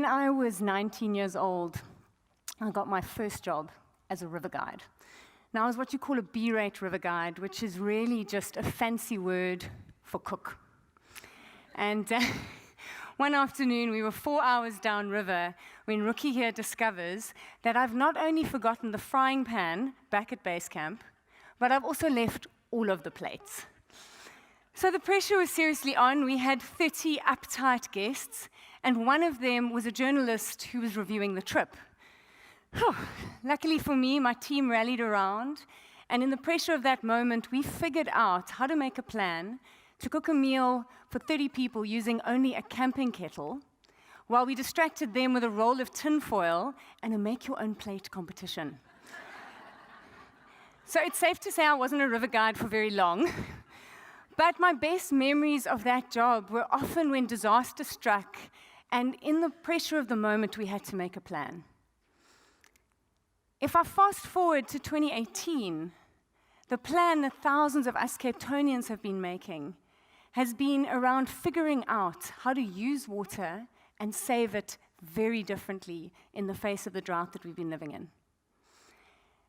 When I was 19 years old, I got my first job as a river guide. Now, I was what you call a B-rate river guide, which is really just a fancy word for cook. And one afternoon, we were 4 hours downriver when Rookie here discovers that I've not only forgotten the frying pan back at base camp, but I've also left all of the plates. So the pressure was seriously on. We had 30 uptight guests, and one of them was a journalist who was reviewing the trip. Luckily for me, my team rallied around, and in the pressure of that moment, we figured out how to make a plan to cook a meal for 30 people using only a camping kettle, while we distracted them with a roll of tin foil and a make-your-own-plate competition. So it's safe to say I wasn't a river guide for very long, but my best memories of that job were often when disaster struck, and in the pressure of the moment, we had to make a plan. If I fast forward to 2018, the plan that thousands of us Capetonians have been making has been around figuring out how to use water and save it very differently in the face of the drought that we've been living in.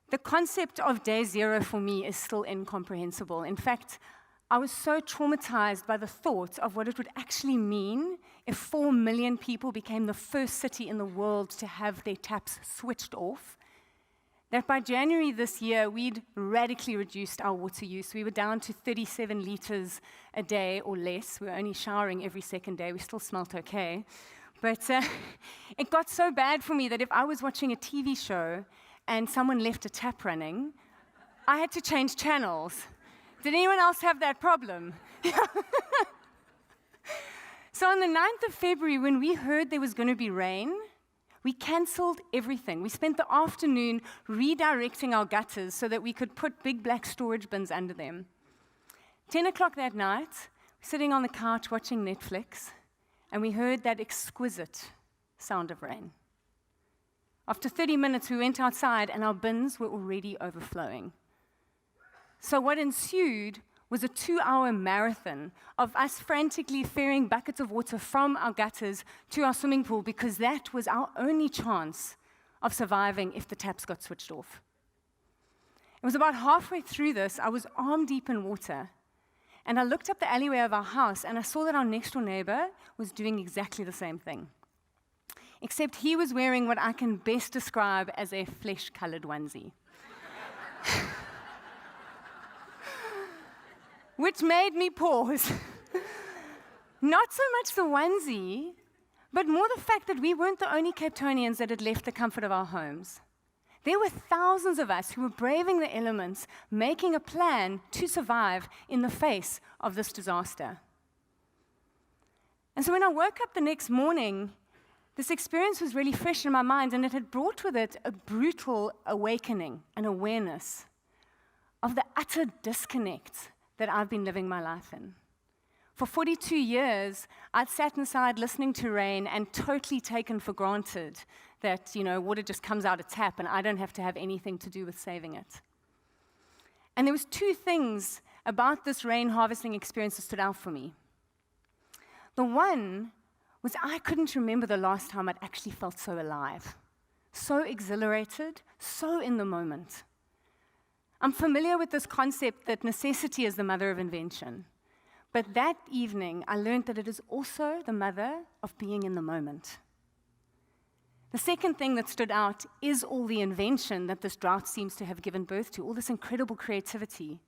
The concept of day zero for me is still incomprehensible. In fact, I was so traumatized by the thought of what it would actually mean if 4 million people became the first city in the world to have their taps switched off, that by January this year, we'd radically reduced our water use. We were down to 37 liters a day or less. We were only showering every second day. We still smelt okay. But it got so bad for me that if I was watching a TV show and someone left a tap running, I had to change channels. Did anyone else have that problem? So on the 9th of February, when we heard there was going to be rain, we canceled everything. We spent the afternoon redirecting our gutters so that we could put big black storage bins under them. 10 o'clock that night, we're sitting on the couch watching Netflix, and we heard that exquisite sound of rain. After 30 minutes, we went outside, and our bins were already overflowing. So what ensued was a 2-hour marathon of us frantically ferrying buckets of water from our gutters to our swimming pool because that was our only chance of surviving if the taps got switched off. It was about halfway through this, I was arm deep in water, and I looked up the alleyway of our house, and I saw that our next-door neighbor was doing exactly the same thing, except he was wearing what I can best describe as a flesh-colored onesie. Which made me pause. Not so much the onesie, but more the fact that we weren't the only Capetonians that had left the comfort of our homes. There were thousands of us who were braving the elements, making a plan to survive in the face of this disaster. And so when I woke up the next morning, this experience was really fresh in my mind, and it had brought with it a brutal awakening, an awareness of the utter disconnect that I've been living my life in. For 42 years, I'd sat inside listening to rain and totally taken for granted that, water just comes out of tap and I don't have to have anything to do with saving it. And there was 2 things about this rain harvesting experience that stood out for me. The one was I couldn't remember the last time I'd actually felt so alive, so exhilarated, so in the moment. I'm familiar with this concept that necessity is the mother of invention. But that evening, I learned that it is also the mother of being in the moment. The second thing that stood out is all the invention that this drought seems to have given birth to, all this incredible creativity.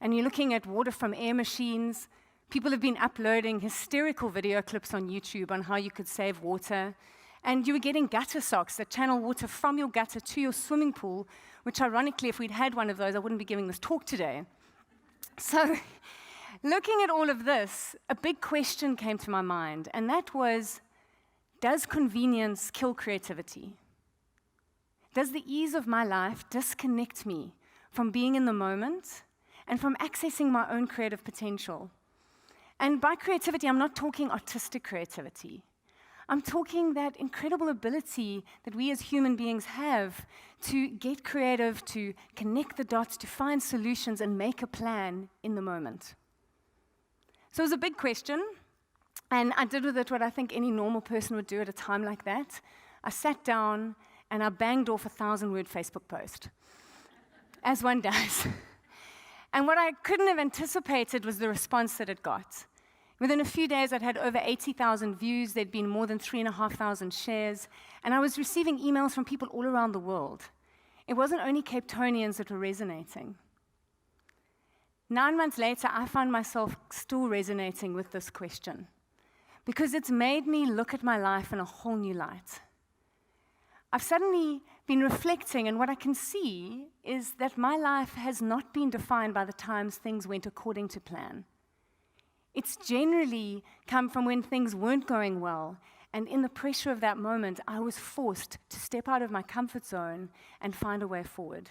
And you're looking at water from air machines. People have been uploading hysterical video clips on YouTube on how you could save water. And you were getting gutter socks that channel water from your gutter to your swimming pool, which ironically, if we'd had one of those, I wouldn't be giving this talk today. So looking at all of this, a big question came to my mind, and that was, does convenience kill creativity? Does the ease of my life disconnect me from being in the moment and from accessing my own creative potential? And by creativity, I'm not talking artistic creativity. I'm talking that incredible ability that we as human beings have to get creative, to connect the dots, to find solutions and make a plan in the moment. So it was a big question. And I did with it what I think any normal person would do at a time like that. I sat down and I banged off a 1,000-word Facebook post, as one does. And what I couldn't have anticipated was the response that it got. Within a few days, I'd had over 80,000 views. There'd been more than 3,500 shares. And I was receiving emails from people all around the world. It wasn't only Cape Townians that were resonating. 9 months later, I found myself still resonating with this question, because it's made me look at my life in a whole new light. I've suddenly been reflecting, and what I can see is that my life has not been defined by the times things went according to plan. It's generally come from when things weren't going well, and in the pressure of that moment, I was forced to step out of my comfort zone and find a way forward.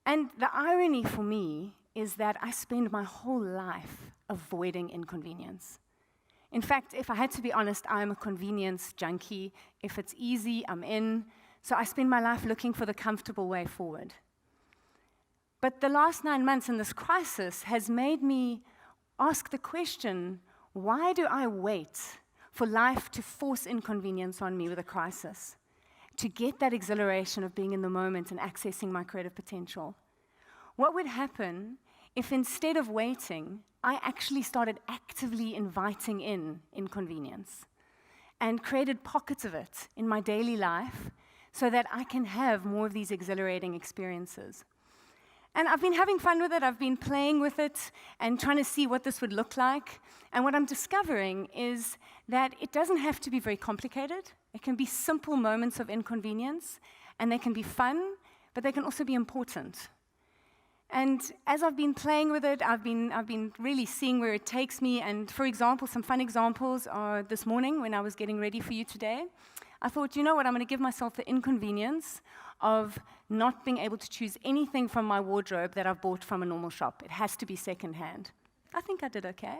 And the irony for me is that I spend my whole life avoiding inconvenience. In fact, if I had to be honest, I'm a convenience junkie. If it's easy, I'm in. So I spend my life looking for the comfortable way forward. But the last 9 months in this crisis has made me ask the question, why do I wait for life to force inconvenience on me with a crisis, to get that exhilaration of being in the moment and accessing my creative potential? What would happen if instead of waiting, I actually started actively inviting in inconvenience and created pockets of it in my daily life so that I can have more of these exhilarating experiences? And I've been having fun with it. I've been playing with it and trying to see what this would look like. And what I'm discovering is that it doesn't have to be very complicated. It can be simple moments of inconvenience, and they can be fun, but they can also be important. And as I've been playing with it, I've been really seeing where it takes me. And for example, some fun examples are this morning when I was getting ready for you today. I thought, you know what, I'm going to give myself the inconvenience of not being able to choose anything from my wardrobe that I've bought from a normal shop. It has to be secondhand. I think I did okay.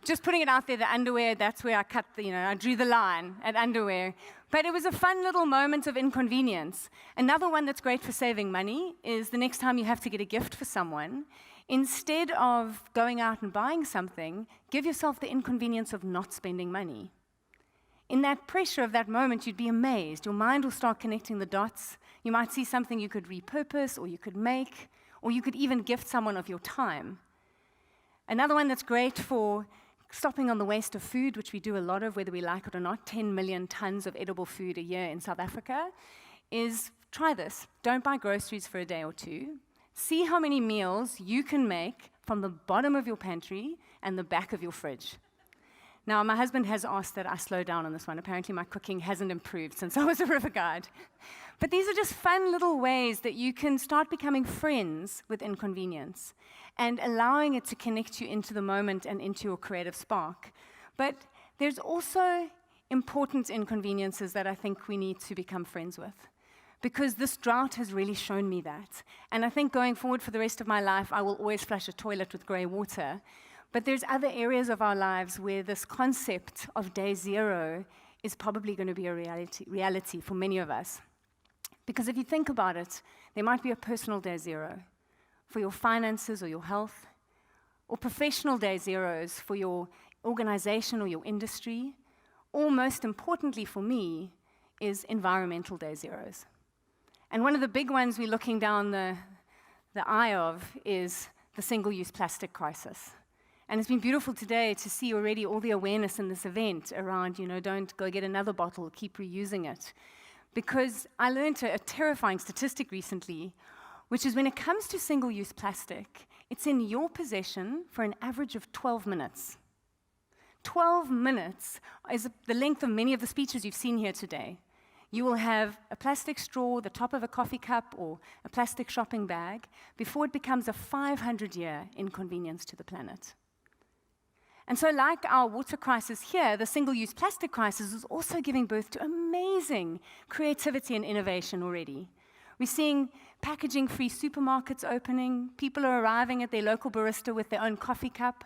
Just putting it out there, the underwear, that's where I cut I drew the line at underwear. But it was a fun little moment of inconvenience. Another one that's great for saving money is the next time you have to get a gift for someone, instead of going out and buying something, give yourself the inconvenience of not spending money. In that pressure of that moment, you'd be amazed. Your mind will start connecting the dots. You might see something you could repurpose, or you could make, or you could even gift someone of your time. Another one that's great for stopping on the waste of food, which we do a lot of, whether we like it or not, 10 million tons of edible food a year in South Africa, is try this. Don't buy groceries for a day or two. See how many meals you can make from the bottom of your pantry and the back of your fridge. Now, my husband has asked that I slow down on this one. Apparently, my cooking hasn't improved since I was a river guide. But these are just fun little ways that you can start becoming friends with inconvenience and allowing it to connect you into the moment and into your creative spark. But there's also important inconveniences that I think we need to become friends with, because this drought has really shown me that. And I think going forward for the rest of my life, I will always flush a toilet with grey water. But there's other areas of our lives where this concept of day zero is probably going to be a reality for many of us. Because if you think about it, there might be a personal day zero for your finances or your health, or professional day zeros for your organization or your industry, or most importantly for me, is environmental day zeros. And one of the big ones we're looking down the eye of is the single-use plastic crisis. And it's been beautiful today to see already all the awareness in this event around, don't go get another bottle, keep reusing it. Because I learned a terrifying statistic recently, which is when it comes to single-use plastic, it's in your possession for an average of 12 minutes. 12 minutes is the length of many of the speeches you've seen here today. You will have a plastic straw, the top of a coffee cup, or a plastic shopping bag before it becomes a 500-year inconvenience to the planet. And so like our water crisis here, the single-use plastic crisis is also giving birth to amazing creativity and innovation already. We're seeing packaging-free supermarkets opening. People are arriving at their local barista with their own coffee cup.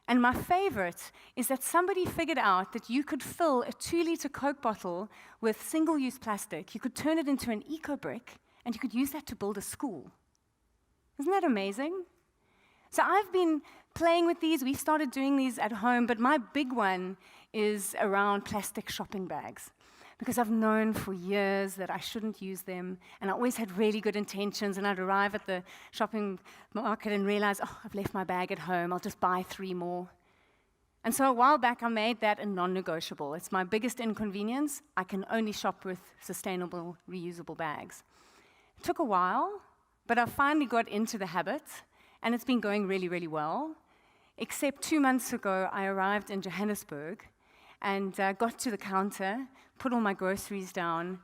And my favorite is that somebody figured out that you could fill a 2-liter Coke bottle with single-use plastic. You could turn it into an eco-brick, and you could use that to build a school. Isn't that amazing? So I've been playing with these. We started doing these at home, but my big one is around plastic shopping bags, because I've known for years that I shouldn't use them, and I always had really good intentions, and I'd arrive at the shopping market and realize, oh, I've left my bag at home, I'll just buy 3 more. And so a while back, I made that a non-negotiable. It's my biggest inconvenience. I can only shop with sustainable, reusable bags. It took a while, but I finally got into the habit, and it's been going really, really well. Except 2 months ago, I arrived in Johannesburg and got to the counter, put all my groceries down,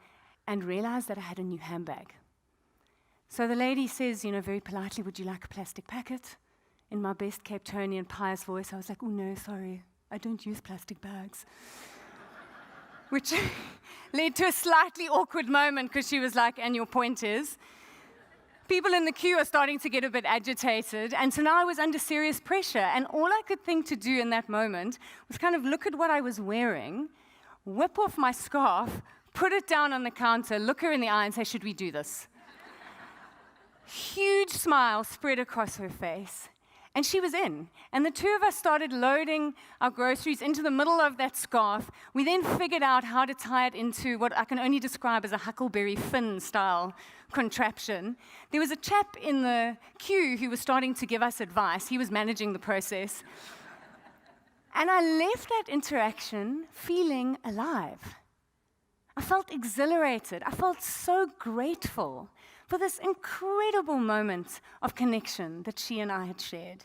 and realized that I had a new handbag. So the lady says, very politely, would you like a plastic packet? In my best Cape Townian pious voice, I was like, oh no, sorry, I don't use plastic bags. Which led to a slightly awkward moment, because she was like, and your point is? People in the queue are starting to get a bit agitated, and so now I was under serious pressure, and all I could think to do in that moment was kind of look at what I was wearing, whip off my scarf, put it down on the counter, look her in the eye and say, should we do this? Huge smile spread across her face. And she was in. And the two of us started loading our groceries into the middle of that scarf. We then figured out how to tie it into what I can only describe as a huckleberry fin style contraption. There was a chap in the queue who was starting to give us advice. He was managing the process. And I left that interaction feeling alive. I felt exhilarated. I felt so grateful for this incredible moment of connection that she and I had shared.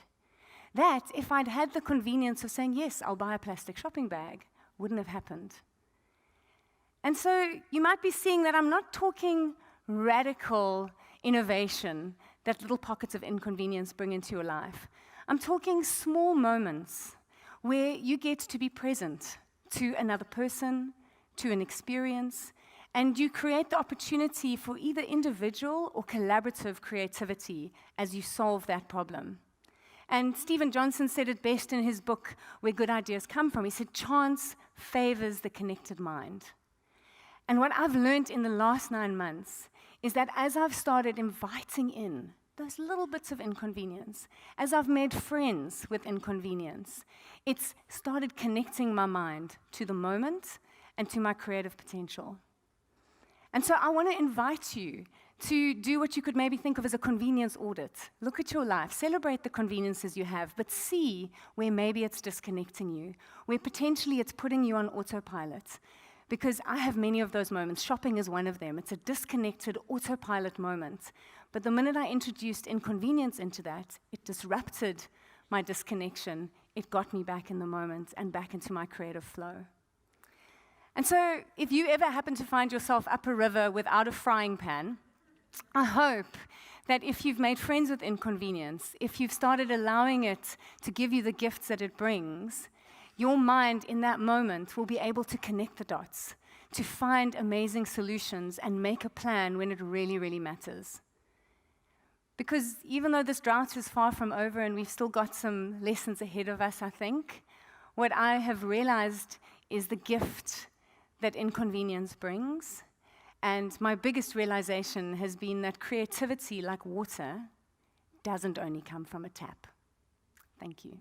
That, if I'd had the convenience of saying, yes, I'll buy a plastic shopping bag, wouldn't have happened. And so you might be seeing that I'm not talking radical innovation that little pockets of inconvenience bring into your life. I'm talking small moments where you get to be present to another person, to an experience, and you create the opportunity for either individual or collaborative creativity as you solve that problem. And Stephen Johnson said it best in his book, Where Good Ideas Come From. He said, chance favors the connected mind. And what I've learned in the last 9 months is that as I've started inviting in those little bits of inconvenience, as I've made friends with inconvenience, it's started connecting my mind to the moment and to my creative potential. And so I want to invite you to do what you could maybe think of as a convenience audit. Look at your life, celebrate the conveniences you have, but see where maybe it's disconnecting you, where potentially it's putting you on autopilot. Because I have many of those moments. Shopping is one of them. It's a disconnected autopilot moment. But the minute I introduced inconvenience into that, it disrupted my disconnection. It got me back in the moment and back into my creative flow. And so if you ever happen to find yourself up a river without a frying pan, I hope that if you've made friends with inconvenience, if you've started allowing it to give you the gifts that it brings, your mind in that moment will be able to connect the dots, to find amazing solutions and make a plan when it really, really matters. Because even though this drought is far from over and we've still got some lessons ahead of us, I think, what I have realized is the gift that inconvenience brings. And my biggest realization has been that creativity, like water, doesn't only come from a tap. Thank you.